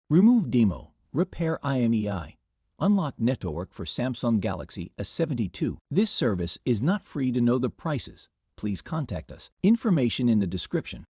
Remove demo. Repair IMEI. Unlock netowrk for Samsung Galaxy A72. This service is not free. To know the prices, please contact us. Information in the description.